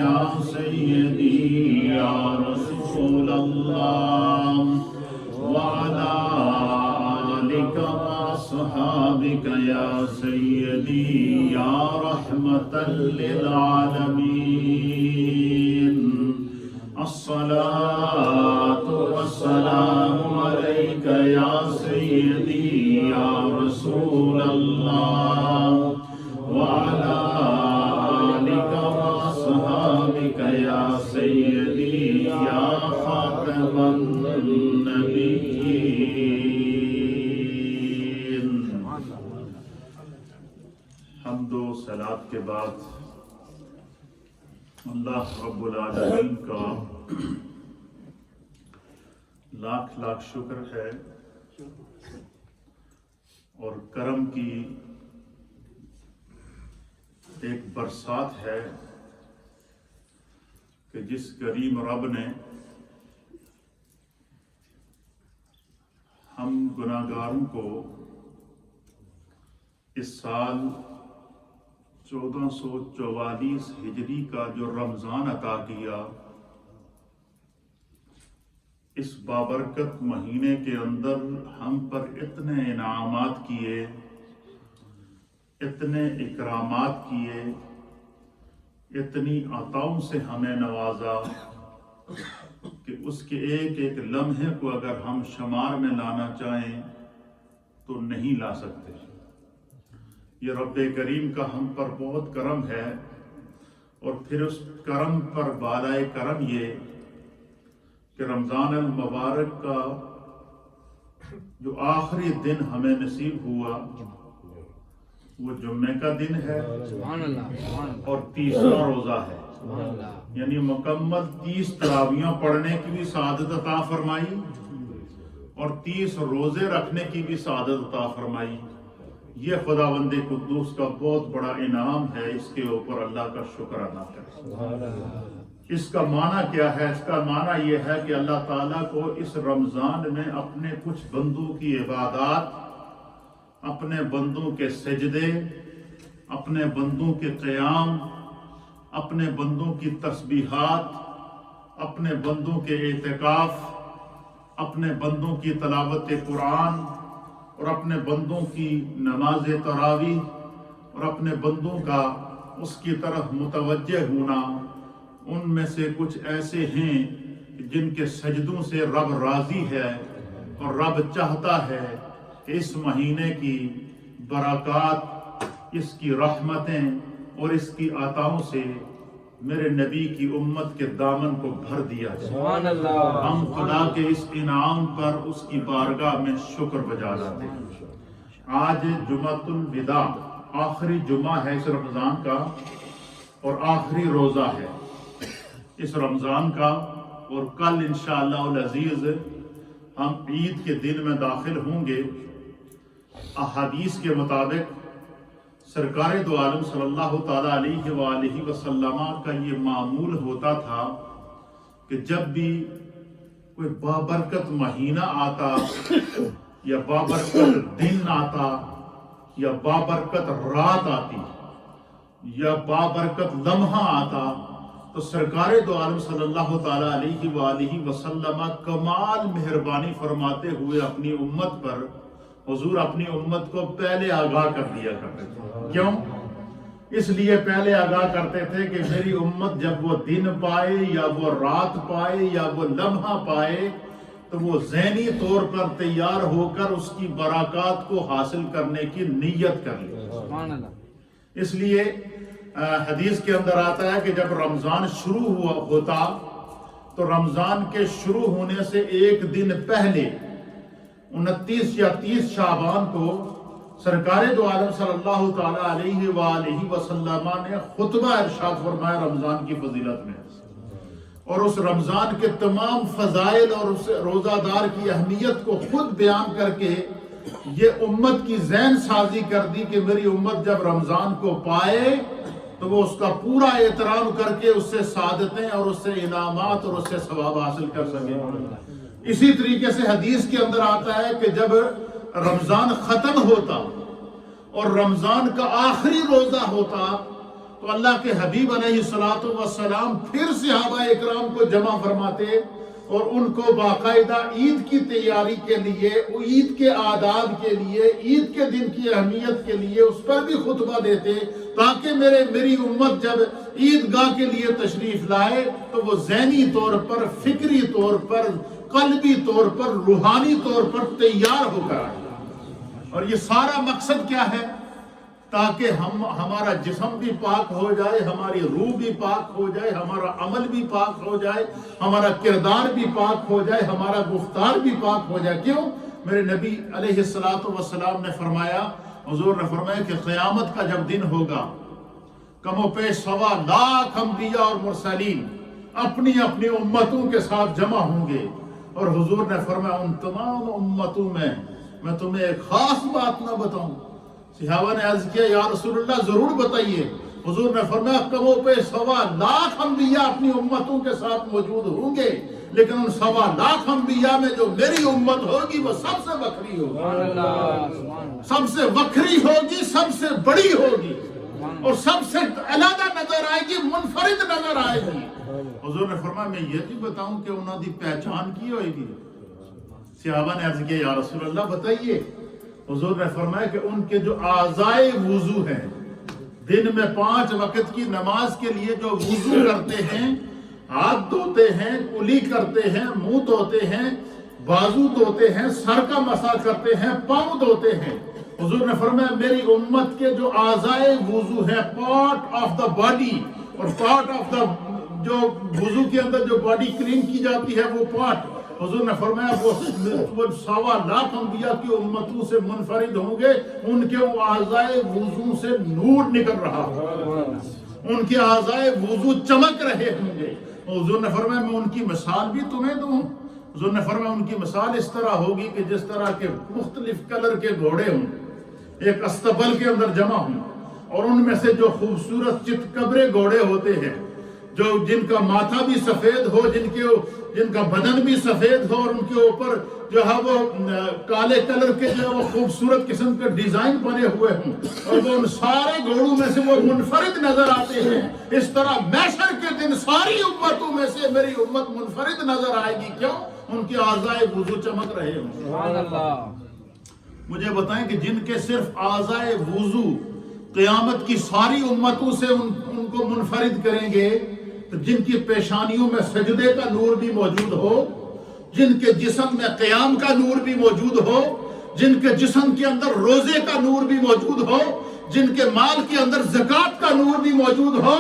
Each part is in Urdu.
یا سیدی یا رسول اللہ وعلا آلک وصحابک یا سیدی یا رحمتا للعالمین الصلاة والسلام علیک یا سیدی یا رسول اللہ وعلا آلک وصحابک یا سیدی یا خاتم النبیین۔ حمد و صلات کے بعد اللہ رب العالمین کا لاکھ لاکھ شکر ہے اور کرم کی ایک برسات ہے کہ جس کریم رب نے ہم گناہگاروں کو اس سال 1444 ہجری کا جو رمضان عطا کیا، اس بابرکت مہینے کے اندر ہم پر اتنے انعامات کیے، اتنے اکرامات کیے، اتنی عطاؤں سے ہمیں نوازا کہ اس کے ایک ایک لمحے کو اگر ہم شمار میں لانا چاہیں تو نہیں لا سکتے۔ یہ رب کریم کا ہم پر بہت کرم ہے، اور پھر اس کرم پر بالائے کرم یہ کہ رمضان المبارک کا جو آخری دن ہمیں نصیب ہوا وہ جمعے کا دن ہے اور 30واں روزہ ہے، یعنی مکمل 30 تراویحیں پڑھنے کی بھی سعادت عطا فرمائی اور 30 روزے رکھنے کی بھی سعادت عطا فرمائی۔ یہ خداوند قدوس کا بہت بڑا انعام ہے، اس کے اوپر اللہ کا شکر ادا کریں۔ اس کا معنی کیا ہے؟ اس کا معنی یہ ہے کہ اللہ تعالیٰ کو اس رمضان میں اپنے کچھ بندوں کی عبادات، اپنے بندوں کے سجدے، اپنے بندوں کے قیام، اپنے بندوں کی تسبیحات، اپنے بندوں کے اعتکاف، اپنے بندوں کی تلاوت قرآن اور اپنے بندوں کی نماز تراویح اور اپنے بندوں کا اس کی طرف متوجہ ہونا، ان میں سے کچھ ایسے ہیں جن کے سجدوں سے رب راضی ہے اور رب چاہتا ہے کہ اس مہینے کی برکات، اس کی رحمتیں اور اس کی عطاؤں سے میرے نبی کی امت کے دامن کو بھر دیا جائے۔ ہم خدا کے اس انعام پر اس کی بارگاہ میں شکر بجا لاتے ہیں۔ آج جمعۃ الوداع، آخری جمعہ ہے اس رمضان کا اور آخری روزہ ہے اس رمضان کا، اور کل انشاءاللہ العزیز ہم عید کے دن میں داخل ہوں گے۔ احادیث کے مطابق سرکار دو عالم صلی اللہ تعالیٰ علیہ وآلہ وسلم کا یہ معمول ہوتا تھا کہ جب بھی کوئی بابرکت مہینہ آتا یا بابرکت دن آتا یا بابرکت رات آتی یا بابرکت لمحہ آتا تو سرکار دو عالم صلی اللہ تعالیٰ علیہ وآلہ وسلم کمال مہربانی فرماتے ہوئے اپنی امت پر، حضور اپنی امت کو پہلے آگاہ کر دیا کرتے تھے۔ کیوں؟ اس لیے پہلے آگاہ کرتے تھے کہ میری امت جب وہ دن پائے یا وہ رات پائے یا وہ لمحہ پائے تو وہ ذہنی طور پر تیار ہو کر اس کی برکات کو حاصل کرنے کی نیت کر لے۔ اس لیے حدیث کے اندر آتا ہے کہ جب رمضان شروع ہوتا تو رمضان کے شروع ہونے سے ایک دن پہلے 29 یا 30 شعبان کو سرکار دو عالم صلی اللہ تعالیٰ علیہ وآلہ وسلم نے خطبہ ارشاد فرمایا رمضان کی فضیلت میں، اور اس رمضان کے تمام فضائل اور اس روزہ دار کی اہمیت کو خود بیان کر کے یہ امت کی ذہن سازی کر دی کہ میری امت جب رمضان کو پائے تو وہ اس کا پورا احترام کر کے اس سے سعادتیں اور اس سے انعامات اور اس سے ثواب حاصل کر سکے۔ اسی طریقے سے حدیث کے اندر آتا ہے کہ جب رمضان ختم ہوتا اور رمضان کا آخری روزہ ہوتا تو اللہ کے حبیب علیہ الصلوۃ والسلام پھر صحابہ اکرام کو جمع فرماتے اور ان کو باقاعدہ عید کی تیاری کے لیے، عید کے آداب کے لیے، عید کے دن کی اہمیت کے لیے اس پر بھی خطبہ دیتے، تاکہ میری امت جب عیدگاہ کے لیے تشریف لائے تو وہ ذہنی طور پر، فکری طور پر، قلبی طور پر، روحانی طور پر تیار ہو کر آئے۔ اور یہ سارا مقصد کیا ہے؟ تاکہ ہمارا جسم بھی پاک ہو جائے، ہماری روح بھی پاک ہو جائے، ہمارا عمل بھی پاک ہو جائے، ہمارا کردار بھی پاک ہو جائے، ہمارا گفتار بھی پاک ہو جائے۔ کیوں؟ میرے نبی علیہ الصلوۃ والسلام نے فرمایا، حضور نے فرمایا کہ قیامت کا جب دن ہوگا، کم و بیش 1.25 لاکھ انبیاء اور مرسلین اپنی اپنی امتوں کے ساتھ جمع ہوں گے، اور حضور نے فرمایا ان تمام امتوں میں تمہیں ایک خاص بات نہ بتاؤں؟ صحابہ نے عرض کیا یا رسول اللہ ضرور بتائیے۔ حضور نے فرمایا کم و بیش 1.25 لاکھ انبیاء اپنی امتوں کے ساتھ موجود ہوں گے، لیکن ان 1.25 لاکھ انبیاء میں جو میری امت ہوگی وہ سب سے وکری ہوگی، سب سے وکری ہوگی، سب سے بڑی ہوگی، اور سب سے علیحدہ نظر آئے گی، منفرد نظر آئے گی۔ حضور نے فرمایا میں یہ بھی بتاؤں کہ انہوں دی پہچان کی ہوئے گی؟ صحابہ نے عرض کیا یا رسول اللہ بتائیے۔ حضور نے فرمایا کہ ان کے جو اعضائے وضو ہیں، دن میں 5 وقت کی نماز کے لیے جو وضو کرتے ہیں، ہاتھ دھوتے ہیں، کلی کرتے ہیں، منہ دھوتے ہیں، بازو دھوتے ہیں، سر کا مسح کرتے ہیں، پاؤں دھوتے ہیں، حضور نے فرمایا میری امت کے جو اعضائے وضو ہیں، پارٹ آف دا باڈی، اور پارٹ آف دا جو وضو کے اندر جو باڈی کلین کی جاتی ہے وہ پارٹ، حضور نے فرمایا وہ 1.25 لاکھ انبیاء کی امتوں سے منفرد ہوں گے، ان کے اعضائے وضو سے نور نکل رہا ہوگا، ان کے اعضائے وضو چمک رہے ہوں گے۔ حضور نے فرمایا میں ان کی مثال بھی تمہیں دوں؟ حضور نے فرمایا ان کی مثال اس طرح ہوگی کہ جس طرح کے مختلف کلر کے گھوڑے ہوں، ایک استبل کے اندر جمع ہوں، اور ان میں سے جو خوبصورت چتکبرے گھوڑے ہوتے ہیں، جو جن کا ماتھا بھی سفید ہو، جن کا بدن بھی سفید ہو، اور ان کے اوپر جو ہے وہ کالے کلر کے جو ہے وہ خوبصورت قسم کے ڈیزائن بنے ہوئے ہوں، اور وہ ان سارے گھوڑوں میں سے وہ منفرد نظر آتے ہیں، اس طرح محشر کے دن ساری امتوں میں سے میری امت منفرد نظر آئے گی۔ کیوں؟ ان کے اعضائے وضو چمک رہے ہوں۔ سبحان اللہ۔ مجھے بتائیں کہ جن کے صرف اعضائے وضو قیامت کی ساری امتوں سے ان کو منفرد کریں گے، تو جن کی پیشانیوں میں سجدے کا نور بھی موجود ہو، جن کے جسم میں قیام کا نور بھی موجود ہو، جن کے جسم کے اندر روزے کا نور بھی موجود ہو، جن کے مال کے اندر زکوٰۃ کا نور بھی موجود ہو،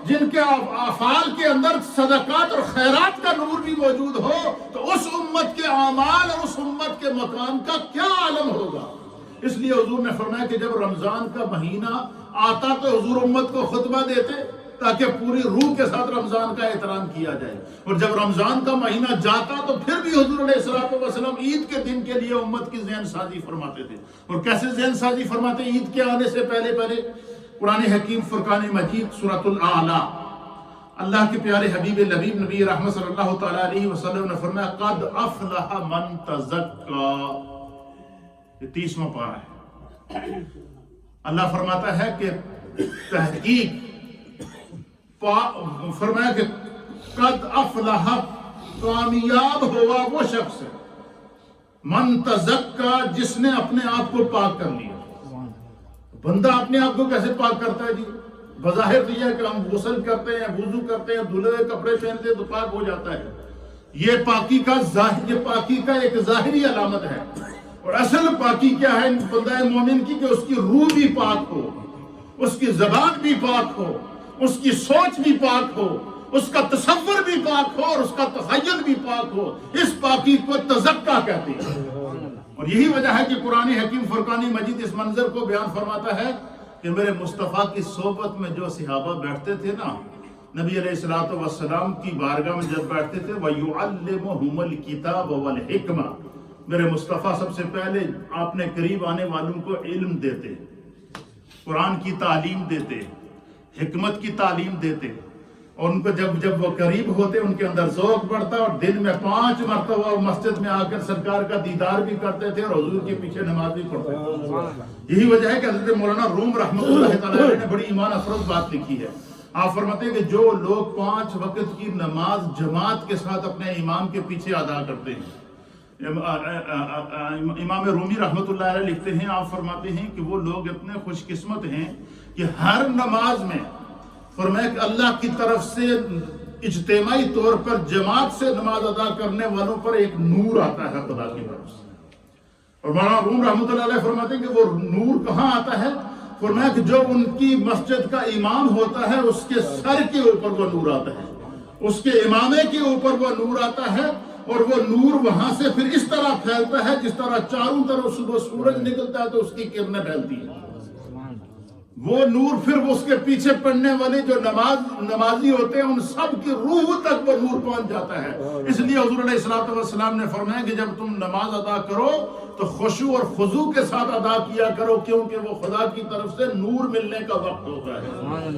جن کے افعال کے اندر صدقات اور خیرات کا نور بھی موجود ہو، تو اس امت کے اعمال اور اس امت کے مقام کا کیا عالم ہوگا؟ اس لیے حضور نے فرمایا کہ جب رمضان کا مہینہ آتا تو حضور امت کو خطبہ دیتے تاکہ پوری روح کے ساتھ رمضان کا احترام کیا جائے، اور جب رمضان کا مہینہ جاتا تو پھر بھی حضور علیہ الصلوۃ والسلام عید کے دن کے لیے امت کی ذہن سازی فرماتے تھے۔ اور کیسے ذہن سازی فرماتے؟ عید کے آنے سے پہلے قرآن حکیم فرقان مجید سورۃ الاعلی، اللہ کے پیارے حبیب لبیب نبی رحمت صلی اللہ تعالیٰ علیہ وسلم نے فرمایا قد افلح من تزکا، یہ 30واں پارہ ہے۔ اللہ فرماتا ہے کہ تحقیق فرمایا کہ قد افلح، کامیاب ہوا وہ شخص من تزکا، جس نے اپنے آپ کو پاک کر لیا۔ بندہ اپنے آپ کو کیسے پاک کرتا ہے جی؟ بظاہر تو یہ ہے کہ ہم غسل کرتے ہیں، وضو کرتے ہیں، دھلے ہوئے کپڑے پہنتے ہیں تو پاک ہو جاتا ہے۔ یہ پاکی کا ایک ظاہری علامت ہے، اور اصل پاکی کیا ہے بندہ مومن کی؟ کہ اس کی روح بھی پاک ہو، اس کی زبان بھی پاک ہو، اس کی سوچ بھی پاک ہو، اس کا تصور بھی پاک ہو، اور اس کا تخیل بھی پاک ہو۔ اس پاکی کو تزکا کہتے ہیں، اور یہی وجہ ہے کہ قرآن حکیم فرقان مجید اس منظر کو بیان فرماتا ہے کہ میرے مصطفیٰ کی صحبت میں جو صحابہ بیٹھتے تھے نا، نبی علیہ الصلوۃ والسلام کی بارگاہ میں جب بیٹھتے تھے وَيُعَلِّمُهُمُ الْكِتَابَ وَالْحِكْمَةَ، میرے مصطفیٰ سب سے پہلے اپنے قریب آنے والوں کو علم دیتے، قرآن کی تعلیم دیتے، حکمت کی تعلیم دیتے، اور ان کو جب وہ قریب ہوتے ان کے اندر ذوق بڑھتا، اور دن میں 5 مرتبہ مسجد میں آ کر سرکار کا دیدار بھی کرتے تھے اور حضور کے پیچھے نماز بھی پڑھتے تھے۔ یہی وجہ ہے کہ حضرت مولانا روم رحمۃ اللہ تعالیٰ نے بڑی ایمان افروز بات لکھی ہے۔ آپ فرماتے ہیں کہ جو لوگ 5 وقت کی نماز جماعت کے ساتھ اپنے امام کے پیچھے ادا کرتے ہیں، امام رومی رحمۃ اللہ علیہ لکھتے ہیں، آپ فرماتے ہیں کہ وہ لوگ اتنے خوش قسمت ہیں کہ ہر نماز میں فرمایا کہ اللہ کی طرف سے اجتماعی طور پر جماعت سے نماز ادا کرنے والوں پر ایک نور آتا ہے خدا کی طرف سے۔ اور مولانا روم رحمۃ اللہ علیہ فرماتے ہیں کہ وہ نور کہاں آتا ہے؟ فرمایا کہ جو ان کی مسجد کا امام ہوتا ہے اس کے سر کے اوپر وہ نور آتا ہے، اس کے امامے کے اوپر وہ نور آتا ہے، اور وہ نور وہاں سے پھر اس طرح پھیلتا ہے جس طرح چاروں طرف صبح سورج نکلتا ہے تو اس کی کرنیں پھیلتی ہیں۔ وہ نور پھر اس کے پیچھے پڑھنے والے جو نمازی ہوتے ہیں ان سب کی روح تک وہ نور پہنچ جاتا ہے۔ اس لیے حضور علیہ الصلوۃ والسلام نے فرمایا کہ جب تم نماز ادا کرو تو خشوع اور خضوع کے ساتھ ادا کیا کرو، کیونکہ وہ خدا کی طرف سے نور ملنے کا وقت ہوتا ہے،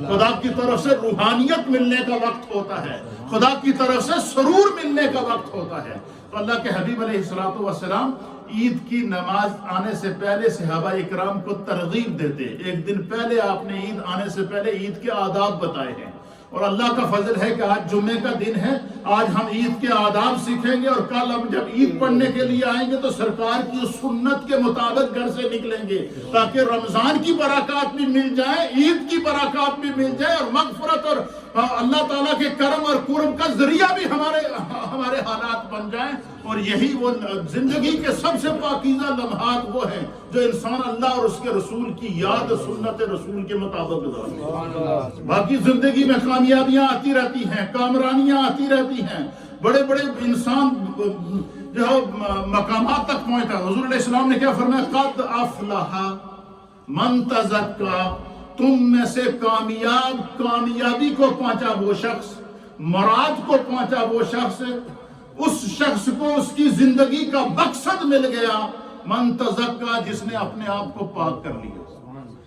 خدا کی طرف سے روحانیت ملنے کا وقت ہوتا ہے، خدا کی طرف سے سرور ملنے کا وقت ہوتا ہے۔ تو اللہ کے حبیب علیہ الصلوۃ والسلام عید کی نماز آنے سے پہلے صحابہ اکرام کو ترغیب دیتے، ایک دن پہلے آپ نے عید آنے سے پہلے عید کے آداب بتائے ہیں، اور اللہ کا فضل ہے کہ آج جمعے کا دن ہے، آج ہم عید کے آداب سیکھیں گے، اور کل ہم جب عید پڑھنے کے لیے آئیں گے تو سرکار کی سنت کے مطابق گھر سے نکلیں گے تاکہ رمضان کی برکات بھی مل جائے، عید کی برکات بھی مل جائے، اور مغفرت اور اللہ تعالیٰ کے کرم اور قرب کا ذریعہ بھی ہمارے حالات بن جائیں۔ اور یہی وہ زندگی کے سب سے پاکیزہ لمحات وہ ہیں جو انسان اللہ اور اس کے رسول کی یاد سنت رسول کے مطابق گزارے۔ باقی زندگی میں کامیابیاں آتی رہتی ہیں، کامرانیاں آتی رہتی ہیں، بڑے بڑے انسان جو مقامات تک پہنچتا ہے۔ حضور علیہ السلام نے کیا فرمایا؟ قد افلح من تزکا، تم میں سے کامیابی کو پہنچا وہ شخص، مراد کو پہنچا وہ شخص، اس شخص کو اس کی زندگی کا مقصد مل گیا، من تزکا، جس نے اپنے آپ کو پاک کر لیا۔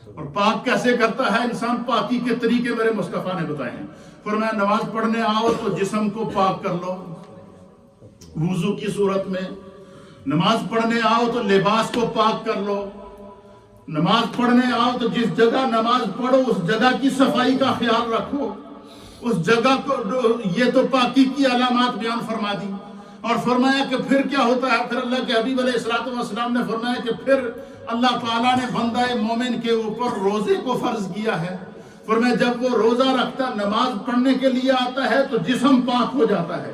اور پاک کیسے کرتا ہے انسان؟ پاکی کے طریقے میرے مصطفیٰ نے بتائے ہیں۔ فرمایا نماز پڑھنے آؤ تو جسم کو پاک کر لو وضو کی صورت میں، نماز پڑھنے آؤ تو لباس کو پاک کر لو، نماز پڑھنے آؤ تو جس جگہ نماز پڑھو اس جگہ کی صفائی کا خیال رکھو، اس جگہ کو، یہ تو پاکی کی علامات بیان فرما دی۔ اور فرمایا کہ پھر کیا ہوتا ہے؟ پھر اللہ کے حبیب علیہ الصلوۃ والسلام نے فرمایا کہ پھر اللہ تعالیٰ نے بندہ مومن کے اوپر روزے کو فرض کیا ہے۔ فرمایا جب وہ روزہ رکھتا، نماز پڑھنے کے لیے آتا ہے تو جسم پاک ہو جاتا ہے،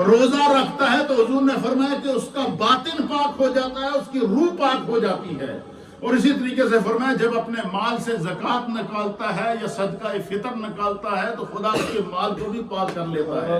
روزہ رکھتا ہے تو حضور نے فرمایا کہ اس کا باطن پاک ہو جاتا ہے، اس کی روح پاک ہو جاتی ہے۔ اور اسی طریقے سے فرمایا جب اپنے مال سے زکوٰۃ نکالتا ہے یا صدقہ فطر نکالتا ہے تو خدا اس کے مال کو بھی پاک کر لیتا ہے۔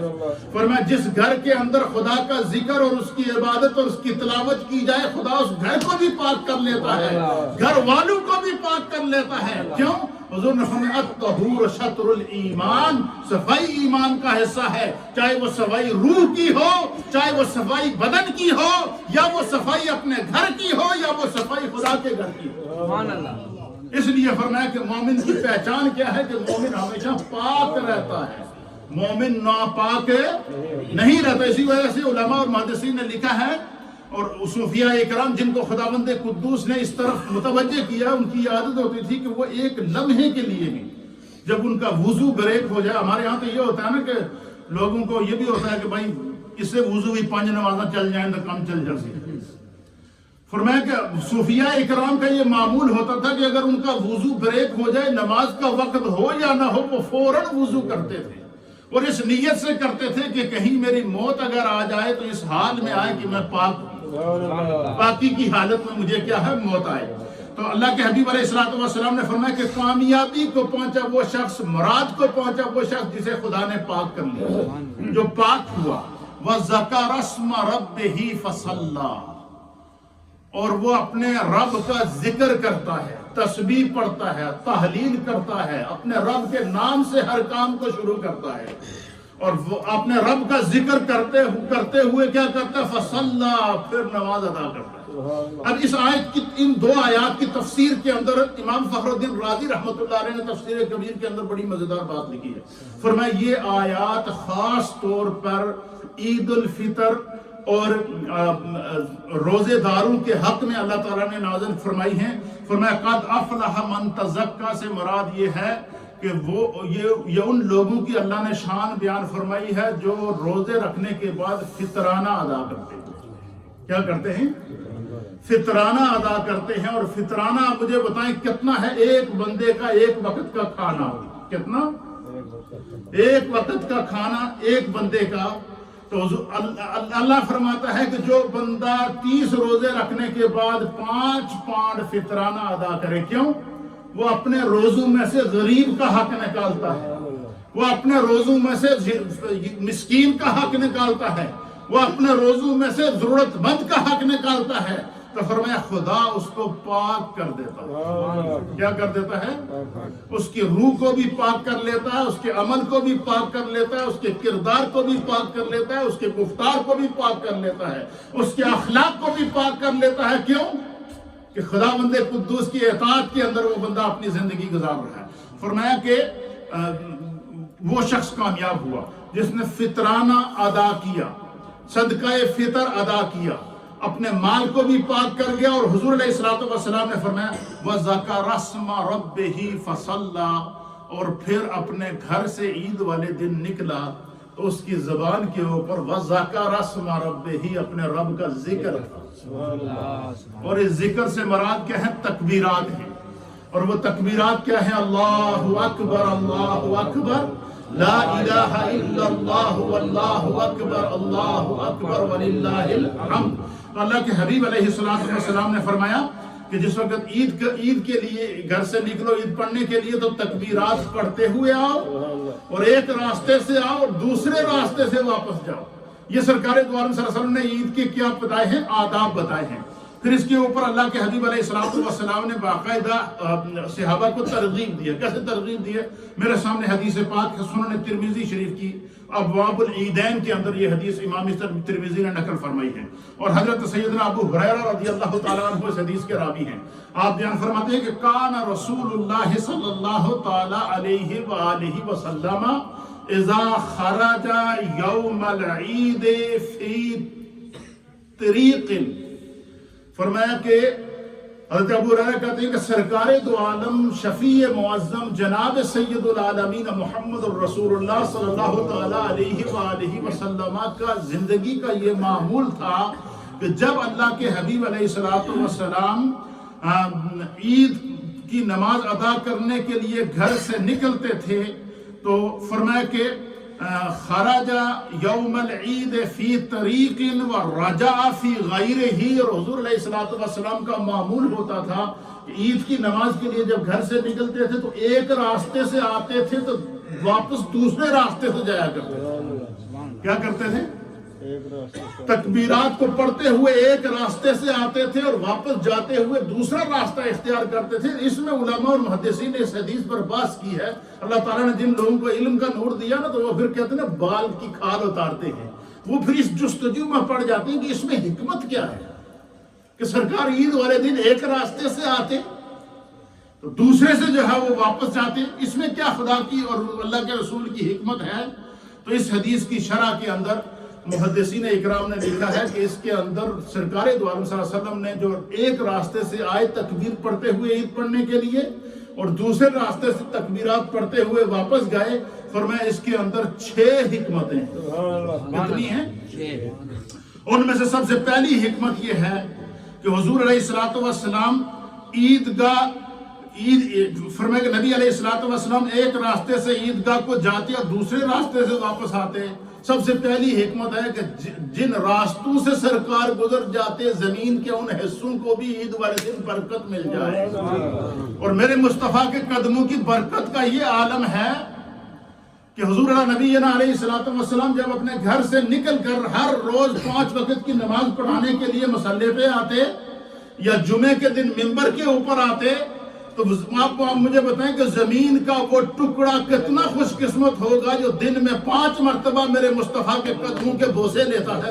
فرمایا جس گھر کے اندر خدا کا ذکر اور اس کی عبادت اور اس کی تلاوت کی جائے، خدا اس گھر کو بھی پاک کر لیتا ہے، گھر والوں کو بھی پاک کر لیتا ہے۔ کیوں؟ حضور نے فرمایا الطہور شطر الایمان، صفائی ایمان کا حصہ ہے، چاہے وہ صفائی روح کی ہو، چاہے وہ صفائی بدن کی ہو، یا وہ صفائی اپنے گھر کی ہو، یا وہ صفائی خدا کے گھر کی ہو۔ سبحان اللہ۔ اس لیے فرمایا کہ مومن کی پہچان کیا ہے؟ کہ مومن ہمیشہ پاک رہتا ہے، مومن ناپاک نہیں رہتا۔ اسی وجہ سے علماء اور محدثین نے لکھا ہے، اور صوفیاء اکرام جن کو خداوند قدوس نے اس طرف متوجہ کیا، ان کی عادت ہوتی تھی کہ وہ ایک لمحے کے لیے بھی جب ان کا وضو بریک ہو جائے، ہمارے ہاں تو یہ ہوتا ہے نا کہ لوگوں کو یہ بھی ہوتا ہے کہ بھائی اس سے وضو بھی 5 نمازیں چل جائیں تو کم چل جاتی۔ فرمایا کہ صوفیاء اکرام کا یہ معمول ہوتا تھا کہ اگر ان کا وضو بریک ہو جائے، نماز کا وقت ہو یا نہ ہو، وہ فوراً وضو کرتے تھے، اور اس نیت سے کرتے تھے کہ کہیں میری موت اگر آ جائے تو اس حال میں آئے کہ میں پاک، باقی کی حالت میں مجھے کیا ہے؟ موت آئے۔ تو اللہ کے حبیب علیہ الصلوۃ والسلام نے فرمایا کہ کامیابی کو پہنچا وہ شخص، مراد کو پہنچا وہ شخص جسے خدا نے پاک کر لیا، جو پاک ہوا۔ وَذَكَرَ اسْمَ رَبِّهِ فَصَلَّى، اور وہ اپنے رب کا ذکر کرتا ہے، تسبیح پڑھتا ہے، تحلیل کرتا ہے، اپنے رب کے نام سے ہر کام کو شروع کرتا ہے، اور وہ اپنے رب کا ذکر کرتے ہوئے کیا کرتا ہے؟ فصلی، پھر نماز ادا کرتا ہے۔ اب اس آیت کی ان دو آیات کی تفسیر کے اندر امام فخر الدین رازی رحمۃ اللہ علیہ نے تفسیر کبیر کے اندر بڑی مزیدار بات لکھی ہے. فرمایا یہ آیات خاص طور پر عید الفطر اور روزے داروں کے حق میں اللہ تعالیٰ نے نازل فرمائی ہیں. فرمایا قد افلح من تزکا سے مراد یہ ہے کہ یہ ان لوگوں کی اللہ نے شان بیان فرمائی ہے جو روزے رکھنے کے بعد فطرانہ ادا کرتے ہیں. کیا کرتے ہیں؟ فطرانہ ادا کرتے ہیں. اور فطرانہ مجھے بتائیں کتنا ہے ایک بندے کا ایک وقت کا کھانا؟ کتنا؟ ایک وقت کا کھانا ایک بندے کا. تو اللہ فرماتا ہے کہ جو بندہ 30 روزے رکھنے کے بعد 5 پاؤنڈ فطرانہ ادا کرے. کیوں؟ وہ اپنے روزوں میں سے غریب کا حق نکالتا ہے, وہ اپنے روزوں میں سے مسکین کا حق نکالتا ہے, وہ اپنے روزوں میں سے ضرورت مند کا حق نکالتا ہے. تو فرمایا خدا اس کو پاک کر دیتا ہے. کیا کر دیتا ہے؟ اس کی روح کو بھی پاک کر لیتا ہے, اس کے عمل کو بھی پاک کر لیتا ہے, اس کے کردار کو بھی پاک کر لیتا ہے, اس کے گفتار کو بھی پاک کر لیتا ہے, اس کے اخلاق کو بھی پاک کر لیتا ہے. کیوں؟ کہ خدا بند قدوس کی اطاعت کے اندر وہ بندہ اپنی زندگی گزار رہا ہے. فرمایا کہ وہ شخص کامیاب ہوا جس نے فطرانہ ادا کیا, صدقہ فطر ادا کیا, اپنے مال کو بھی پاک کر گیا. اور حضور علیہ الصلوۃ والسلام نے فرمایا وَذَكَرَ اسْمَ رَبِّهِ فَصَلَّى, اور پھر اپنے گھر سے عید والے دن نکلا تو اس کی زبان کے اوپر وَذَكَرَ اسْمَ رَبِّهِ, اپنے رب کا ذکر تھا. اور اس ذکر سے مراد کیا ہے؟ تکبیرات ہیں. اور وہ تکبیرات کیا ہیں؟ اللہ اکبر, اللہ اکبر, لا الہ الا اللہ, واللہ اکبر, اللہ اکبر وللہ الحمد. تو اللہ کے حبیب علیہ السلام نے فرمایا کہ جس وقت عید کے لیے گھر سے نکلو عید پڑھنے کے لیے تو تکبیرات پڑھتے ہوئے آؤ, اور ایک راستے سے آؤ اور دوسرے راستے سے واپس جاؤ. یہ سرکار دو عالم صلی اللہ علیہ وسلم نے عید کے کیا بتائے ہیں؟ آداب بتائے ہیں. پھر اس کے اوپر اللہ کے حبیب علیہ السلام نے باقاعدہ صحابہ کو ترغیب دی ہے. کیسے ترغیب دی ہے؟ میرے سامنے حدیث پاک سنن ترمذی شریف کی ابواب العیدین کے اندر یہ حدیث امام ترمذی نے نقل فرمائی ہے. اور حضرت سیدنا ابو ہریرہ رضی اللہ تعالیٰ عنہ اس حدیث کے راوی ہیں. آپ بیان فرماتے ہیں کہ کان رسول اللہ صلی اللہ تعالیٰ علیہ وآلہ وسلم اذا خرج یوم العید فی طریق. فرمایا کہ حضرت ابو ہریرہ کہتے ہیں کہ سرکار دو عالم شفیع معظم جناب سید العالمین محمد الرسول اللہ صلی اللہ تعالیٰ علیہ وآلہ وسلم کا زندگی کا یہ معمول تھا کہ جب اللہ کے حبیب علیہ السلام عید کی نماز ادا کرنے کے لیے گھر سے نکلتے تھے تو فرمایا کہ خرج یوم العید فی طریق ورجع فی غیرہ. اور حضور علیہ السلام کا معمول ہوتا تھا کہ عید کی نماز کے لیے جب گھر سے نکلتے تھے تو ایک راستے سے آتے تھے تو واپس دوسرے راستے سے جایا کرتے تھے. کیا کرتے تھے؟ تکبیرات کو پڑھتے ہوئے ایک راستے سے آتے تھے اور واپس جاتے ہوئے دوسرا راستہ اختیار کرتے تھے. اس میں علماء اور محدثین نے اس حدیث پر بحث کی ہے. اللہ تعالیٰ نے جن لوگوں کو علم کا نور دیا نا تو وہ پھر کہتے ہیں نا بال کی کھال اتارتے ہیں. وہ پھر اس جستجو میں پڑ جاتے ہیں کہ اس میں حکمت کیا ہے کہ سرکار عید والے دن ایک راستے سے آتے تو دوسرے سے جو ہے وہ واپس جاتے. اس میں کیا خدا کی اور اللہ کے رسول کی حکمت ہے؟ تو اس حدیث کی شرح کے اندر محدثین اکرام نے لکھا ہے کہ اس کے اندر سرکار دو عالم صلی اللہ علیہ وسلم نے جو ایک راستے سے آئے تکبیر پڑھتے ہوئے عید پڑھنے کے لیے اور دوسرے راستے سے تکبیرات پڑھتے ہوئے واپس گئے, فرمایا اس کے اندر 6 حکمتیں ہیں. کتنی ہیں؟ ان میں سے سب سے پہلی حکمت یہ ہے کہ حضور علیہ السلام فرمایا کہ نبی علیہ السلام ایک راستے سے عیدگاہ کو جاتے اور دوسرے راستے سے واپس آتے. سب سے پہلی حکمت ہے کہ جن راستوں سے سرکار گزر جاتے زمین کے ان حصوں کو بھی عید والے دن برکت مل جائے. اور میرے مصطفیٰ کے قدموں کی برکت کا یہ عالم ہے کہ حضور نبی علیہ السلام جب اپنے گھر سے نکل کر ہر روز 5 وقت کی نماز پڑھانے کے لیے مصلی پہ آتے یا جمعے کے دن منبر کے اوپر آتے تو آپ مجھے بتائیں کہ زمین کا وہ ٹکڑا کتنا خوش قسمت ہوگا جو دن میں 5 مرتبہ میرے مصطفیٰ کے قدموں کے بوسے لیتا ہے.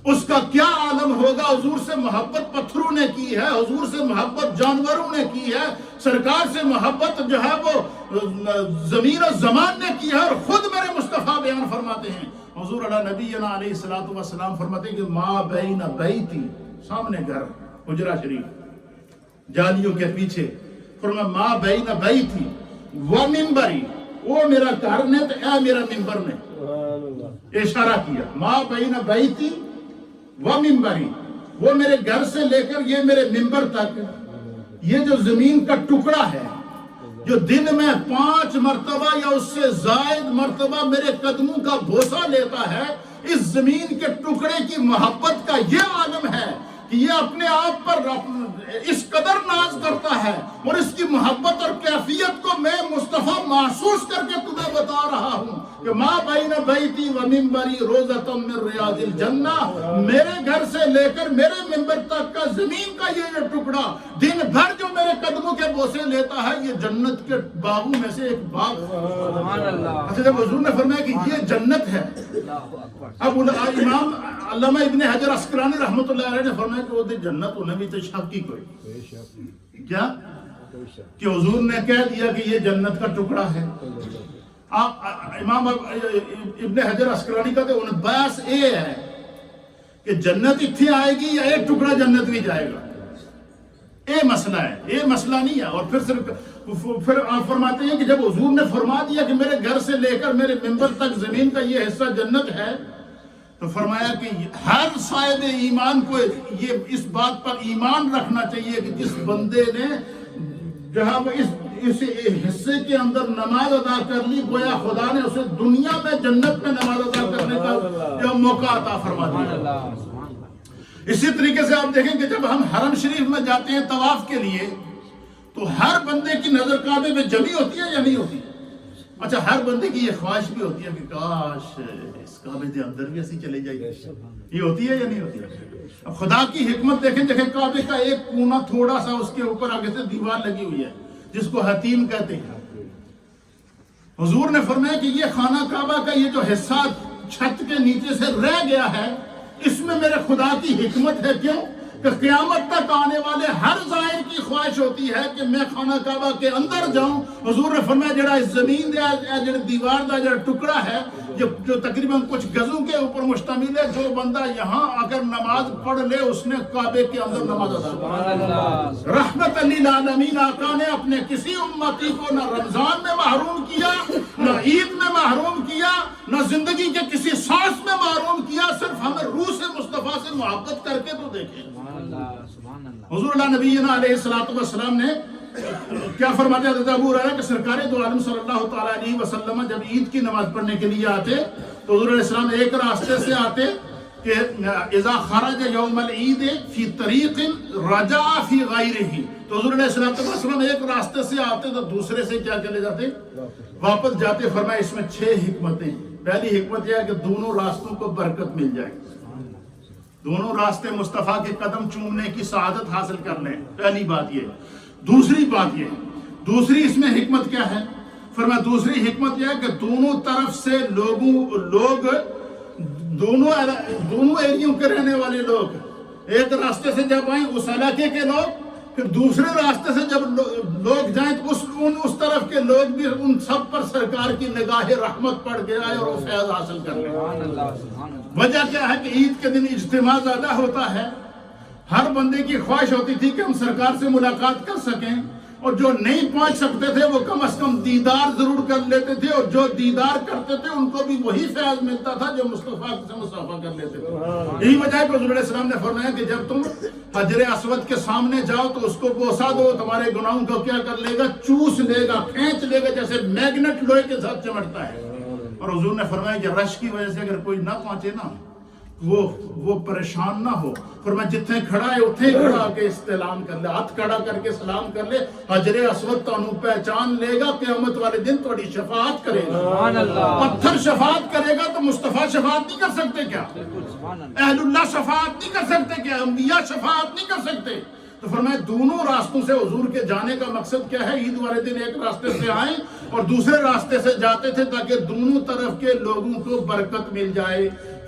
اس کا کیا عالم ہوگا. حضور سے محبت پتھروں نے کی ہے, حضور سے محبت جانوروں نے کی ہے, سرکار سے محبت جو ہے وہ زمین و زمان نے کی ہے. اور خود میرے مصطفیٰ بیان فرماتے ہیں, حضور علی نبینا علیہ الصلوۃ والسلام فرماتے ہیں کہ ما بین بیتی, سامنے گھر حجرہ شریف جالیوں کے پیچھے, فرمایا ما بین بیتی و منبری, وہ میرا گھر نے تو اے میرا منبر نے, اشارہ کیا. ما بین بیتی و منبری, وہ میرے گھر سے لے کر یہ میرے منبر تک, یہ جو زمین کا ٹکڑا ہے جو دن میں 5 مرتبہ یا اس سے زائد مرتبہ میرے قدموں کا بوسہ لیتا ہے, اس زمین کے ٹکڑے کی محبت کا یہ عالم ہے کہ یہ اپنے آپ پر اس قدر ناز کرتا ہے, اور اس کی محبت اور کیفیت کو میں مصطفیٰ محسوس کر کے تمہیں بتا رہا ہوں کہ ما بین بیتی و منبری روضۃ من ریاض الجنہ, میرے گھر سے لے کر میرے منبر تک کا زمین کا یہ جو ٹکڑا دن بھر جو میرے قدموں کے بوسے لیتا ہے, یہ جنت کے باغوں میں سے ایک باغ. سبحان اللہ. اچھا, جب حضور نے فرمایا کہ یہ جنت ہے, اب امام علامہ ابن حجر عسقلانی رحمۃ اللہ علیہ نے فرمایا کہ وہ جنت انہیں بھی تو شک کی کوئی کیا, کہ حضور نے کہہ دیا کہ یہ جنت کا ٹکڑا ہے. امام ابن حجر عسقلانی کا تو بحث یہ ہے کہ جنت اتنے آئے گی یا ایک ٹکڑا جنت بھی جائے گا, یہ مسئلہ ہے, یہ مسئلہ نہیں ہے. اور پھر آپ فرماتے ہیں کہ جب حضور نے فرما دیا کہ میرے گھر سے لے کر میرے منبر تک زمین کا یہ حصہ جنت ہے, تو فرمایا کہ ہر صاحب ایمان کو یہ اس بات پر ایمان رکھنا چاہیے کہ جس بندے نے جہاں اس حصے کے اندر نماز ادا کر لی, گویا خدا نے اسے دنیا میں جنت میں نماز ادا کرنے کا جو موقع عطا فرما دیا. اسی طریقے سے آپ دیکھیں کہ جب ہم حرم شریف میں جاتے ہیں طواف کے لیے, تو ہر بندے کی نظر کعبے میں جمی ہوتی ہے یا نہیں ہوتی؟ اچھا, ہر بندے کی یہ خواہش بھی ہوتی ہے کہ کاش اس کعبے کے اندر بھی ایسی چلے جائے, یہ ہوتی ہے یا نہیں ہوتی ہے؟ اب خدا کی حکمت دیکھیں کعبے کا ایک کونا تھوڑا سا اس کے اوپر آگے سے دیوار لگی ہوئی ہے جس کو حتیم کہتے ہیں. حضور نے فرمایا کہ یہ خانہ کعبہ کا یہ جو حصہ چھت کے نیچے سے رہ گیا ہے, اس میں میرے خدا کی حکمت ہے. کیوں کہ قیامت تک آنے والے ہر زائر کی خواہش ہوتی ہے کہ میں خانہ کعبہ کے اندر جاؤں. حضور نے فرمایا جڑا اس زمین دے جڑا دیوار دا جڑا ٹکڑا ہے جو تقریباً کچھ گزوں کے اوپر مشتمل ہے, جو بندہ یہاں اگر نماز پڑھ لے اس نے کعبے کے اندر نماز ادا کی. رحمت للعالمین آقا نے اپنے کسی امتی کو نہ رمضان میں محروم کیا, نہ عید میں محروم کیا, نہ زندگی کے کسی سانس میں محروم کیا, صرف ہمیں روح سے مصطفیٰ سے محبت کر کے تو دیکھیں. حضور اللہ نبینا علیہ الصلوۃ والسلام نے کیا فرماتے حضرت ابو ہریرہ کہ سرکار دو عالم صلی اللہ تعالی علیہ وسلم جب عید کی نماز پڑھنے کے لیے آتے تو حضور علیہ السلام ایک راستے سے آتے کہ اذا خرج یوم العید فی طریق رجع فی غیرہ, تو حضور علیہ السلام ایک راستے سے آتے تو دوسرے سے کیا چلے جاتے, واپس جاتے. فرمایا اس میں 6 حکمتیں. پہلی حکمت یہ ہے کہ دونوں راستوں کو برکت مل جائے, دونوں راستے مصطفیٰ کے قدم چومنے کی سعادت حاصل کر لیں. پہلی بات یہ. دوسری بات یہ, دوسری اس میں حکمت کیا ہے؟ فرمایا دوسری حکمت یہ ہے کہ دونوں طرف سے لوگ دونوں ایریوں کے رہنے والے لوگ, ایک راستے سے جب آئیں اس علاقے کے لوگ, پھر دوسرے راستے سے جب لوگ جائیں تو اس طرف کے لوگ بھی ان سب پر سرکار کی نگاہ رحمت پڑ گیا ہے اور وہ فیض حاصل کر لیں. وجہ کیا ہے کہ عید کے دن اجتماع زیادہ ہوتا ہے. ہر بندے کی خواہش ہوتی تھی کہ ہم سرکار سے ملاقات کر سکیں, اور جو نہیں پہنچ سکتے تھے وہ کم از کم دیدار ضرور کر لیتے تھے, اور جو دیدار کرتے تھے ان کو بھی وہی فیض ملتا تھا جو مصطفیٰ سے مصافحہ کر لیتے تھے. یہی وجہ ہے کہ حضور علیہ السلام نے فرمایا کہ جب تم حجر اسود کے سامنے جاؤ تو اس کو بوسہ دو, تمہارے گناہوں کو کیا کر لے گا, چوس لے گا, کھینچ لے گا, جیسے میگنٹ لوہے کے ساتھ چمٹتا ہے. اور حضور نے فرمایا کہ رش کی وجہ سے اگر کوئی نہ پہنچے نا وہ پریشان نہ ہو. فرمایا جتنے کھڑا ہے اتنے کھڑا کے استعلام کر لے, ہاتھ کھڑا کر کے سلام کر لے. حجر اسود تانوں پہچان لے گا, قیامت والے دن تھوڑی شفاعت کرے گا. پتھر شفاعت کرے گا تو مصطفیٰ شفاعت نہیں کر سکتے کیا؟ اہل اللہ شفاعت نہیں کر سکتے کیا؟ انبیاء شفاعت نہیں کر سکتے؟ تو فرمایا دونوں راستوں سے حضور کے جانے کا مقصد کیا ہے؟ عید والے دن ایک راستے سے آئیں اور دوسرے راستے سے جاتے تھے تاکہ دونوں طرف کے لوگوں کو برکت مل جائے.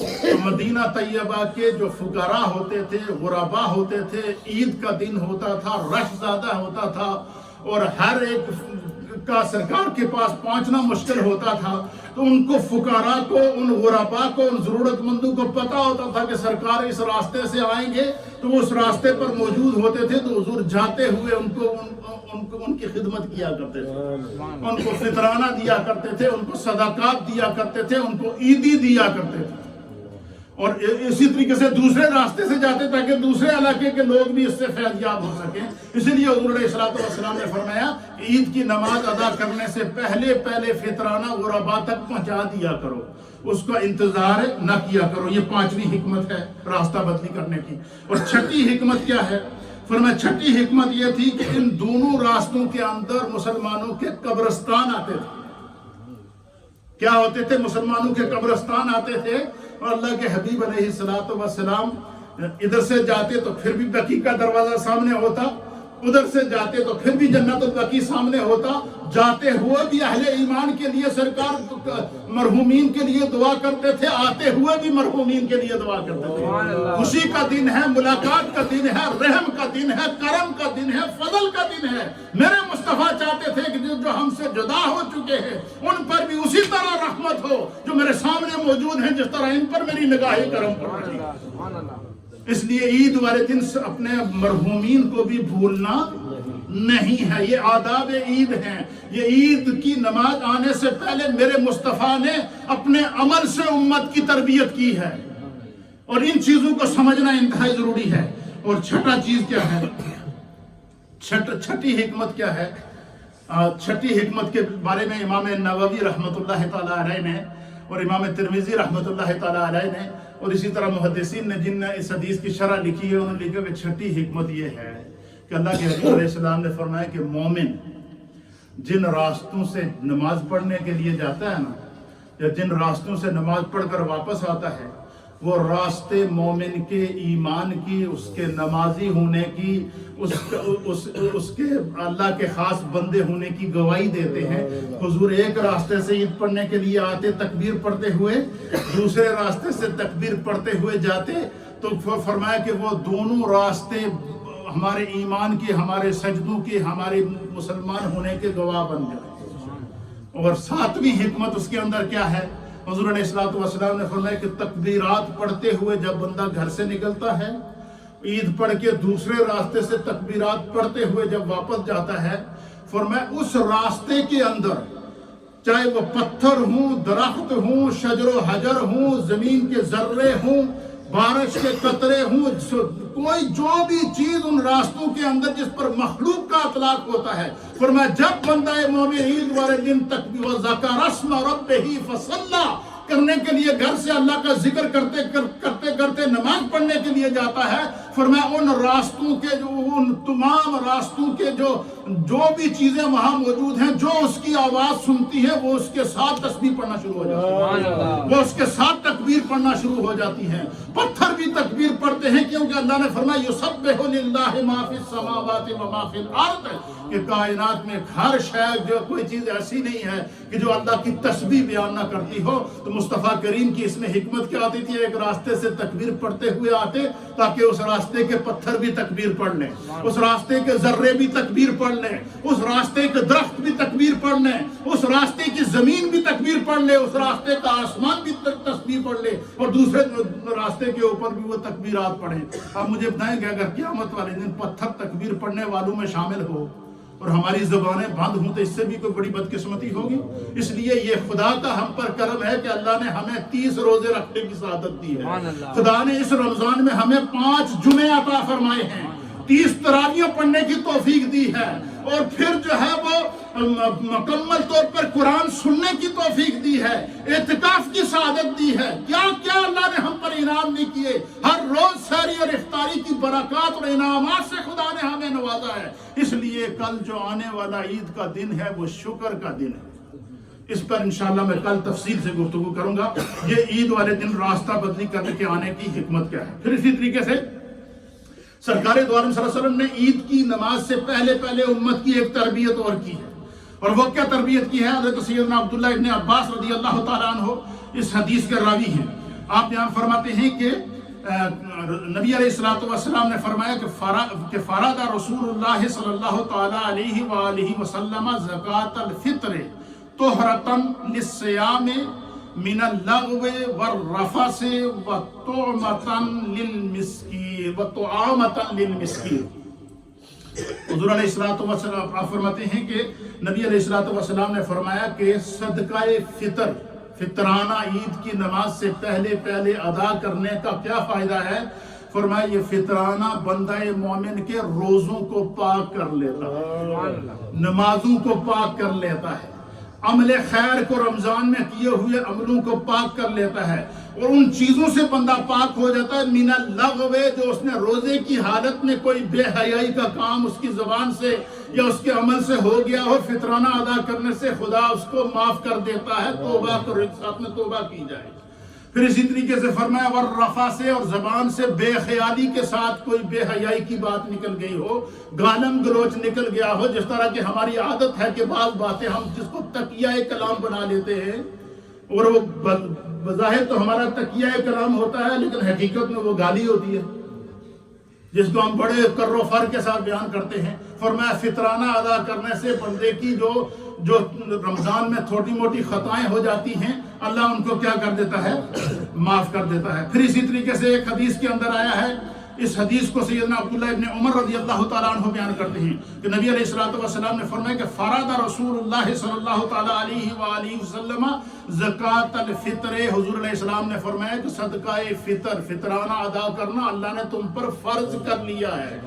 تو مدینہ طیبہ کے جو فقراء ہوتے تھے، غربا ہوتے تھے، عید کا دن ہوتا تھا، رش زیادہ ہوتا تھا اور ہر ایک کا سرکار کے پاس پہنچنا مشکل ہوتا تھا، تو ان کو فقراء کو، ان غربا کو، ان ضرورت مندوں کو پتا ہوتا تھا کہ سرکار اس راستے سے آئیں گے، تو وہ اس راستے پر موجود ہوتے تھے، تو حضور جاتے ہوئے ان کی خدمت کیا کرتے تھے، ان کو فطرانہ دیا کرتے تھے، ان کو صدقات دیا کرتے تھے، ان کو عیدی دیا کرتے تھے، اور اسی طریقے سے دوسرے راستے سے جاتے تاکہ دوسرے علاقے کے لوگ بھی اس سے فیض یاب ہو سکیں۔ اسی لیے حضور علیہ السلام نے فرمایا عید کی نماز ادا کرنے سے پہلے فطرانہ غربا تک پہنچا دیا کرو، اس کا انتظار نہ کیا کرو۔ یہ 5ویں حکمت ہے راستہ بدلی کرنے کی۔ اور 6ٹھی حکمت کیا ہے؟ فرمایا 6ٹھی حکمت یہ تھی کہ ان دونوں راستوں کے اندر مسلمانوں کے قبرستان آتے تھے۔ کیا ہوتے تھے؟ مسلمانوں کے قبرستان آتے تھے، اور اللہ کے حبیب علیہ السلام ادھر سے جاتے تو پھر بھی بقیع کا دروازہ سامنے ہوتا، ادھر سے جاتے تو پھر بھی جنت البقیع سامنے ہوتا، جاتے ہوئے بھی اہل ایمان کے لیے سرکار مرحومین کے لیے دعا کرتے تھے، آتے ہوئے بھی مرحومین کے لیے دعا کرتے تھے۔ خوشی کا دن ہے، ملاقات کا دن ہے، رحم کا دن ہے، کرم کا دن ہے، فضل کا دن ہے۔ میرے مصطفیٰ چاہتے تھے کہ جو ہم سے جدا ہو چکے ہیں ان پر بھی اسی طرح رحمت ہو جو میرے سامنے موجود ہیں، جس طرح ان پر میری نگاہ کرم پڑ رہی ہے۔ اس لیے عید والے دن اپنے مرحومین کو بھی بھولنا نہیں ہے۔ یہ آداب عید ہیں۔ یہ عید کی نماز آنے سے پہلے میرے مصطفیٰ نے اپنے عمل سے امت کی تربیت کی ہے، اور ان چیزوں کو سمجھنا انتہائی ضروری ہے۔ اور 6ٹھا چیز کیا ہے؟ 6ٹھی حکمت کیا ہے؟ 6ٹھی حکمت کے بارے میں امام نووی رحمۃ اللہ تعالیٰ علیہ نے اور امام ترمذی رحمۃ اللہ تعالیٰ علیہ نے اور اسی طرح محدثین نے جن نے اس حدیث کی شرح لکھی ہے، انہوں نے لکھا کہ 6ٹھی حکمت یہ ہے کہ اللہ کے حبیب علیہ السلام نے فرمایا کہ مومن جن راستوں سے نماز پڑھنے کے لیے جاتا ہے نا، یا جن راستوں سے نماز پڑھ کر واپس آتا ہے، وہ راستے مومن کے ایمان کی، اس کے نمازی ہونے کی، اس کے اللہ کے خاص بندے ہونے کی گواہی دیتے ہیں۔ حضور ایک راستے سے عید پڑھنے کے لیے آتے تکبیر پڑھتے ہوئے، دوسرے راستے سے تکبیر پڑھتے ہوئے جاتے، تو فرمایا کہ وہ دونوں راستے ہمارے ایمان کی، ہمارے سجدوں کی، ہمارے مسلمان ہونے کے گواہ بن جائے۔ اور 7ویں حکمت اس کے اندر کیا ہے؟ حضور علیہ السلام نے فرمایا کہ تکبیرات پڑھتے ہوئے جب بندہ گھر سے نکلتا ہے، عید پڑھ کے دوسرے راستے سے تکبیرات پڑھتے ہوئے جب واپس جاتا ہے، فرمایا اس راستے کے اندر چاہے وہ پتھر ہوں، درخت ہوں، شجر و حجر ہوں، زمین کے ذرے ہوں، بارش کے قطرے ہوں، کوئی جو بھی چیز ان راستوں کے اندر جس پر مخلوق کا اطلاق ہوتا ہے، فرمایا جب بندہ مومن عید والے دن تکبیر وذکر اسم ربہ فصلی کرنے کے لیے گھر سے اللہ کا ذکر کرتے نماز پڑھنے کے لیے جاتا ہے، فرمایا ان راستوں کے ان تمام راستوں کے جو بھی چیزیں وہاں موجود ہیں، جو اس کی آواز سنتی ہے وہ اس کے ساتھ تسبیح پڑھنا شروع ہو جاتی ہے، وہ اس کے ساتھ تکبیر پڑھنا شروع ہو جاتی ہیں۔ پتھر بھی تکبیر پڑھتے ہیں، کیونکہ اللہ نے فرمایا یسبح للہ ما فی السماوات و ما فی الارض، کہ کائنات میں ہر شے جو کوئی چیز ایسی نہیں ہے کہ جو اللہ کی تسبیح بیان نہ کرتی ہو۔ تو مصطفیٰ کریم کی اس میں حکمت کیا آتی تھی؟ ایک راستے سے تکبیر پڑھتے ہوئے آتے تاکہ اس راستے کے پتھر بھی تکبیر پڑھ لیں، اس راستے کے ذرے بھی تکبیر پڑھ لیں، اس راستے کے درخت بھی تکبیر پڑھ لیں، اس راستے کی زمین بھی تکبیر پڑھ لے، اس راستے کا آسمان بھی تسبیح پڑھ لے، اور دوسرے راستے کے اوپر بھی وہ تکبیرات پڑھیں۔ اب مجھے بتائیں کہ اگر قیامت والے دن پتھر تکبیر پڑھنے والوں میں شامل ہو اور ہماری زبانیں بند ہوں تو اس سے بھی کوئی بڑی بدقسمتی ہوگی۔ اس لیے یہ خدا کا ہم پر کرم ہے کہ اللہ نے ہمیں 30 روزے رکھنے کی سعادت دی ہے۔ خدا نے اس رمضان میں ہمیں 5 جمعے عطا فرمائے ہیں، 30 تراویح پڑھنے کی توفیق دی ہے، اور پھر جو ہے وہ مکمل طور پر قرآن سننے کی توفیق دی ہے، اعتکاف کی سعادت دی ہے۔ کیا کیا اللہ نے ہم پر انعام نہیں کیے۔ ہر روز سحری اور افطاری کی برکات اور انعامات سے خدا نے ہمیں نوازا ہے۔ اس لیے کل جو آنے والا عید کا دن ہے وہ شکر کا دن ہے۔ اس پر انشاءاللہ میں کل تفصیل سے گفتگو کروں گا۔ یہ عید والے دن راستہ بدلی کرنے کے آنے کی حکمت کیا ہے۔ پھر اسی طریقے سے سرکار دو عالم صلی اللہ علیہ وسلم نے عید کی نماز سے پہلے امت کی ایک تربیت اور کی ہے، اور وہ کیا تربیت کی ہے؟ حضرت سیدنا عبداللہ ابن عباس رضی اللہ تعالیٰ عنہ اس حدیث کے راوی ہیں۔ آپ بیان فرماتے ہیں کہ نبی علیہ الصلوۃ والسلام نے فرمایا کہ فرض رسول اللہ صلی اللہ تعالی علیہ وآلہ وسلم زکوٰۃ الفطر طہرۃ للصیام من اللغو والرفث وطعمة للمسکین۔ حضور علیہ الصلوۃ والسلام آپ فرماتے ہیں کہ نبی علیہ الصلوۃ والسلام نے فرمایا کہ صدقہ فطر، فطرانہ عید کی نماز سے پہلے ادا کرنے کا کیا فائدہ ہے؟ فرمایا یہ فطرانہ بندہ مومن کے روزوں کو پاک کر لیتا ہے، نمازوں کو پاک کر لیتا ہے، عمل خیر کو رمضان میں کیے ہوئے عملوں کو پاک کر لیتا ہے، اور ان چیزوں سے بندہ پاک ہو جاتا ہے من اللغو، جو اس نے روزے کی حالت میں کوئی بے حیائی کا کام اس کی زبان سے یا اس کے عمل سے ہو گیا ہو، فطرانہ ادا کرنے سے خدا اس کو معاف کر دیتا ہے۔ توبہ کرو، ساتھ میں توبہ کی جائے۔ پھر اسی طریقے سے فرمایا والرفع سے، اور زبان سے بے خیالی کے ساتھ کوئی بے حیائی کی بات نکل گئی ہو، گالم گلوچ نکل گیا ہو، جس طرح کہ ہماری عادت ہے کہ بعض باتیں ہم جس کو تکیہ کلام بنا لیتے ہیں، اور وہ بظاہر تو ہمارا تکیہ کلام ہوتا ہے لیکن حقیقت میں وہ گالی ہوتی ہے، جس کو ہم بڑے کر و فر کے ساتھ بیان کرتے ہیں۔ فرمایا فطرانہ ادا کرنے سے بندے کی جو رمضان میں تھوٹی موٹی خطائیں ہو جاتی ہیں، اللہ ان کو کیا کر دیتا ہے؟ معاف کر دیتا ہے۔ پھر اسی طریقے سے ایک حدیث کے اندر آیا ہے، اس حدیث کو سیدنا عبداللہ ابن عمر رضی اللہ تعالیٰ عنہ بیان کرتے ہیں کہ نبی علیہ الصلوۃ والسلام نے فرمایا کہ فرض رسول اللہ صلی اللہ تعالیٰ علیہ وآلہ وسلم زکوٰۃ الفطر، حضور علیہ السلام نے فرمایا کہ صدقہ فطر، فطرانہ ادا کرنا اللہ نے تم پر فرض کر لیا ہے،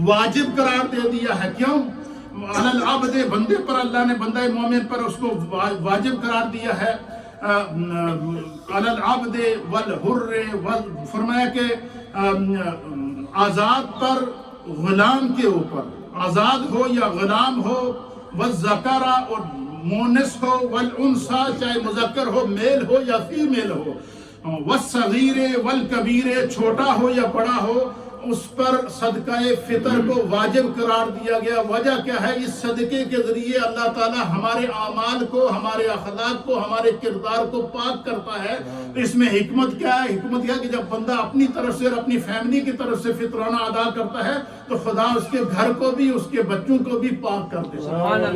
واجب قرار دے دیا ہے۔ کیوں؟ علی العبد، بندے پر اللہ نے، بندہ مومن پر اس کو واجب قرار دیا ہے۔ علی العبد والحر، فرمایا کہ آزاد پر، غلام کے اوپر، آزاد ہو یا غلام ہو، والذکر، اور مونس ہو، والانثی، چاہے مذکر ہو، میل ہو یا فیمیل ہو، والصغیر والکبیر، چھوٹا ہو یا بڑا ہو، اس پر صدقہ فطر کو واجب قرار دیا گیا۔ وجہ کیا ہے؟ اس صدقے کے ذریعے اللہ تعالی ہمارے اعمال کو، ہمارے اخلاق کو، ہمارے کردار کو پاک کرتا ہے۔ تو اس میں حکمت کیا ہے؟ حکمت یہ ہے کہ جب بندہ اپنی طرف سے اور اپنی فیملی کی طرف سے فطرانہ ادا کرتا ہے تو خدا اس کے گھر کو بھی، اس کے بچوں کو بھی پاک کر دیتا ہے۔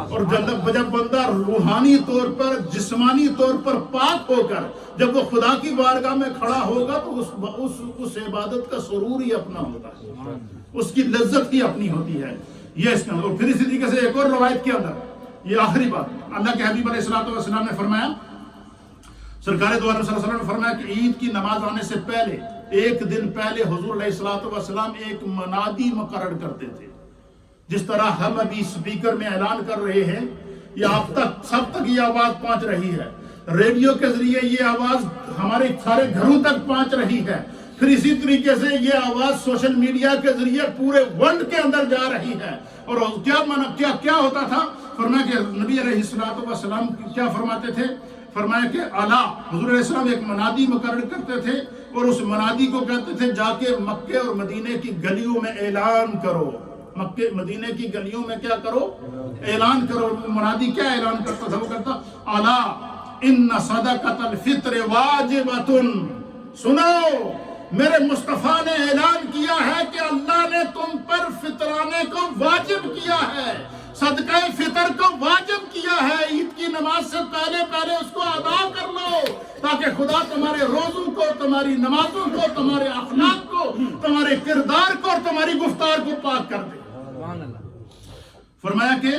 اور جب بندہ روحانی طور پر، جسمانی طور پر پاک ہو کر جب وہ خدا کی بارگاہ میں کھڑا ہوگا تو اس عبادت کا سرور ہی اپنا ہوتا ہے، اس کی لذت ہی اپنی ہوتی ہے۔ یہ اس کے اندر۔ اور پھر اسی طریقے سے ایک اور روایت کے اندر، یہ آخری بات، اللہ کے حبیب علیہ الصلوۃ والسلام نے فرمایا، سرکار دو عالم صلی اللہ علیہ وسلم نے فرمایا کہ عید کی نماز آنے سے پہلے، ایک دن پہلے حضور علیہ الصلوۃ والسلام ایک منادی مقرر کرتے تھے۔ جس طرح ہم ابھی سپیکر میں اعلان کر رہے ہیں، یہ آپ تک، سب تک یہ آواز پہنچ رہی ہے، ریڈیو کے ذریعے یہ آواز ہمارے سارے گھروں تک پہنچ رہی ہے، پھر اسی طریقے سے یہ آواز سوشل میڈیا کے ذریعے پورے ورلڈ کے اندر جا رہی ہے۔ اور کیا ہوتا تھا؟ فرمایا کہ نبی علیہ الصلوۃ والسلام کیا فرماتے تھے؟ فرمایا کہ اعلیٰ، حضور علیہ السلام ایک منادی مقرر کرتے تھے اور اس منادی کو کہتے تھے جا کے مکے اور مدینے کی گلیوں میں اعلان کرو۔ مکے مدینے کی گلیوں میں کیا کرو؟ اعلان کرو۔ منادی کیا اعلان کرتا تھا؟ وہ کہتا اعلیٰ ان صدقۃ الفطر واجبۃ، سنو میرے مصطفیٰ نے اعلان کیا ہے کہ اللہ نے تم پر فطرانے کو واجب کیا ہے، صدقہ فطر کو واجب کیا ہے۔ عید کی نماز سے پہلے اس کو ادا کر لو تاکہ خدا تمہارے روزوں کو، تمہاری نمازوں کو، تمہارے اخلاق کو، تمہارے کردار کو اور تمہاری گفتار کو پاک کر دے۔ فرمایا کہ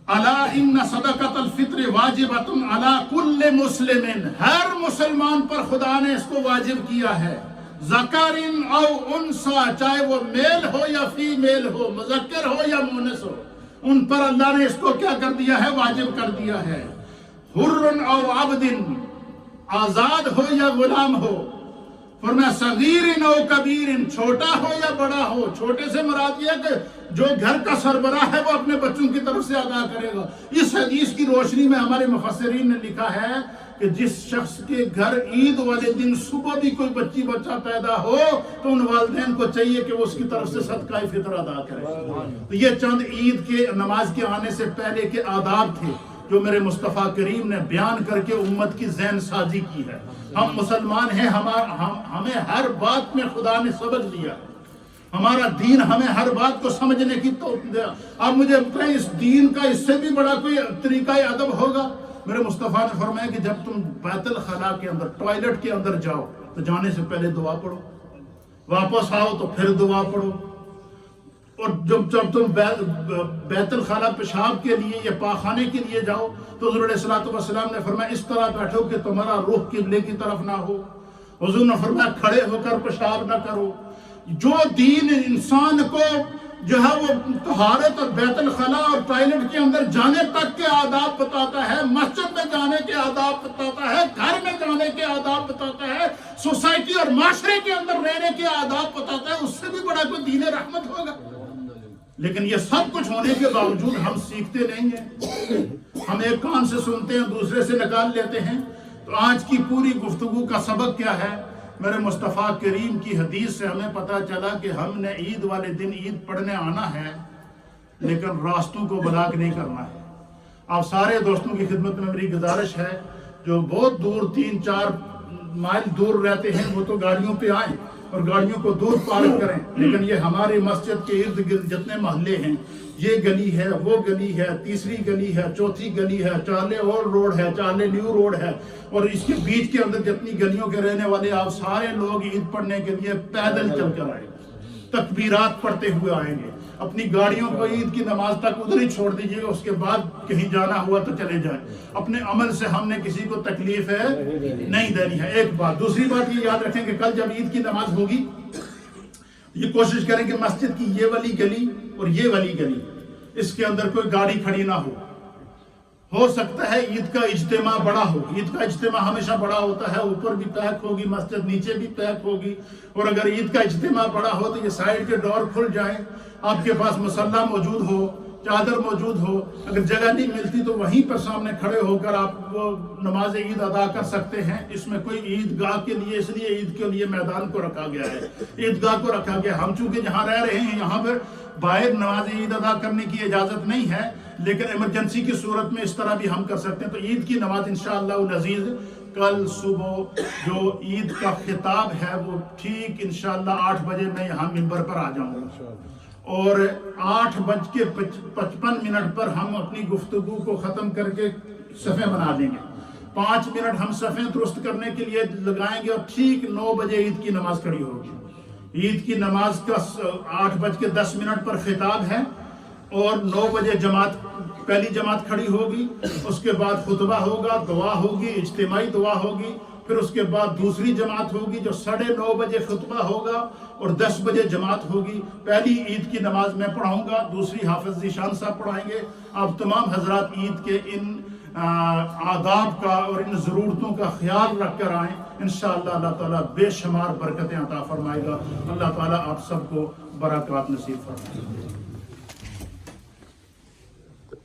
الا ان صدقۃ الفطر واجبۃ علی کل مسلم، ہر مسلمان پر خدا نے اس کو واجب کیا ہے، ذکر او انثی، چاہے وہ میل ہو یا فیمیل ہو، مذکر ہو یا مونس ہو، ان پر اللہ نے اس کو کیا کر دیا ہے؟ واجب کر دیا ہے۔ حر او عبد، آزاد ہو یا غلام ہو، فرمایا صغیر او کبیر، چھوٹا ہو یا بڑا ہو۔ چھوٹے سے مراد یہ ہے کہ جو گھر کا سربراہ ہے وہ اپنے بچوں کی طرف سے ادا کرے گا۔ اس حدیث کی روشنی میں ہمارے مفسرین نے لکھا ہے کہ جس شخص کے گھر عید والے دن صبح بھی کوئی بچہ پیدا ہو تو ان والدین کو چاہیے کہ وہ اس کی طرف سے صدقہ فطر ادا کرے۔ تو یہ چند عید کے نماز کے آنے سے پہلے کے آداب تھے۔ جو میرے مصطفیٰ کریم نے بیان کر کے امت کی ذہن سازی کی ہے۔ ہم مسلمان ہیں، ہمیں ہر بات میں خدا نے سبق دیا ہے، ہمارا دین ہمیں ہر بات کو سمجھنے کی توفیق دیا۔ اب مجھے بتائیں اس دین کا اس سے بھی بڑا کوئی طریقہ ادب ہوگا؟ میرے مصطفیٰ نے فرمایا کہ جب تم بیت الخلاء کے اندر، ٹوائلٹ کے اندر جاؤ تو جانے سے پہلے دعا پڑھو، واپس آؤ تو پھر دعا پڑھو، اور جب تم بیت الخلاء پیشاب کے لیے یا پاخانے کے لیے جاؤ تو حضور علیہ الصلوۃ والسلام نے فرمایا اس طرح بیٹھو کہ تمہارا رخ قبلے کی طرف نہ ہو۔ حضور نے فرمایا کھڑے ہو کر پیشاب نہ کرو۔ جو دین انسان کو جو ہے وہ طہارت اور بیت الخلاء اور ٹوائلٹ کے اندر جانے تک کے آداب بتاتا ہے، مسجد میں جانے کے آداب بتاتا ہے، گھر میں جانے کے آداب بتاتا ہے، سوسائٹی اور معاشرے کے اندر رہنے کے آداب بتاتا ہے، اس سے بھی بڑا کوئی دین رحمت ہوگا؟ لیکن یہ سب کچھ ہونے کے باوجود ہم سیکھتے نہیں ہیں، ہم ایک کان سے سنتے ہیں دوسرے سے نکال لیتے ہیں۔ تو آج کی پوری گفتگو کا سبق کیا ہے؟ میرے مصطفیٰ کریم کی حدیث سے ہمیں پتہ چلا کہ ہم نے عید والے دن عید پڑھنے آنا ہے، لیکن راستوں کو بلاک نہیں کرنا ہے۔ آپ سارے دوستوں کی خدمت میں میری گزارش ہے، جو بہت دور 3-4 مائل دور رہتے ہیں وہ تو گاڑیوں پہ آئیں اور گاڑیوں کو دور پارک کریں، لیکن یہ ہماری مسجد کے ارد گرد جتنے محلے ہیں، یہ گلی ہے، وہ گلی ہے، تیسری گلی ہے، چوتھی گلی ہے، چارلے اولڈ روڈ ہے، چارلے نیو روڈ ہے، اور اس کے بیچ کے اندر جتنی گلیوں کے رہنے والے آپ سارے لوگ عید پڑھنے کے لیے پیدل چل کر آئیں گے، تکبیرات پڑھتے ہوئے آئیں گے۔ اپنی گاڑیوں کو عید کی نماز تک ادھر ہی چھوڑ دیجیے گا، اس کے بعد کہیں جانا ہوا تو چلے جائیں۔ اپنے عمل سے ہم نے کسی کو تکلیف نہیں دینی ہے، ایک بات۔ دوسری بات یہ یاد رکھیں کہ کل جب عید کی نماز ہوگی یہ کوشش کریں کہ مسجد کی یہ والی گلی اور یہ والی گلی اس کے اندر کوئی گاڑی کھڑی نہ ہو سکتا ہے عید کا اجتماع بڑا ہو، عید کا اجتماع ہمیشہ بڑا ہوتا ہے، اوپر بھی پیک ہوگی مسجد، نیچے بھی پیک ہوگی، اور اگر عید کا اجتماع بڑا ہو تو یہ سائیڈ کے ڈور کھل جائیں، آپ کے پاس مصلی موجود ہو، چادر موجود ہو، اگر جگہ نہیں ملتی تو وہیں پر سامنے کھڑے ہو کر آپ وہ نماز عید ادا کر سکتے ہیں۔ اس میں کوئی عیدگاہ کے لیے، اس لیے عید کے لیے میدان کو رکھا گیا ہے، عیدگاہ کو رکھا گیا۔ ہم چونکہ جہاں رہ رہے ہیں یہاں پر باہر نماز عید ادا کرنے کی اجازت نہیں ہے، لیکن ایمرجنسی کی صورت میں اس طرح بھی ہم کر سکتے ہیں۔ تو عید کی نماز انشاءاللہ العزیز کل صبح جو عید کا خطاب ہے وہ ٹھیک انشاءاللہ 8 بجے میں یہاں ممبر پر آ جاؤں گا، اور 8:55 پر ہم اپنی گفتگو کو ختم کر کے صفیں بنا دیں گے۔ 5 منٹ ہم صفیں درست کرنے کے لیے لگائیں گے، اور ٹھیک 9 بجے عید کی نماز کھڑی ہوگی۔ عید کی نماز کا 8:10 پر خطاب ہے، اور 9 بجے پہلی جماعت کھڑی ہوگی، اس کے بعد خطبہ ہوگا، دعا ہوگی، اجتماعی دعا ہوگی، پھر اس کے بعد دوسری جماعت ہوگی جو 9:30 بجے خطبہ ہوگا، اور 10 بجے جماعت ہوگی۔ پہلی عید کی نماز میں پڑھاؤں گا، دوسری حافظ ذیشان صاحب پڑھائیں گے۔ آپ تمام حضرات عید کے ان آداب کا اور ان ضرورتوں کا خیال رکھ کر آئیں، انشاءاللہ اللہ تعالیٰ بے شمار برکتیں عطا فرمائے گا۔ اللہ تعالیٰ آپ سب کو برکات نصیب فرمائے۔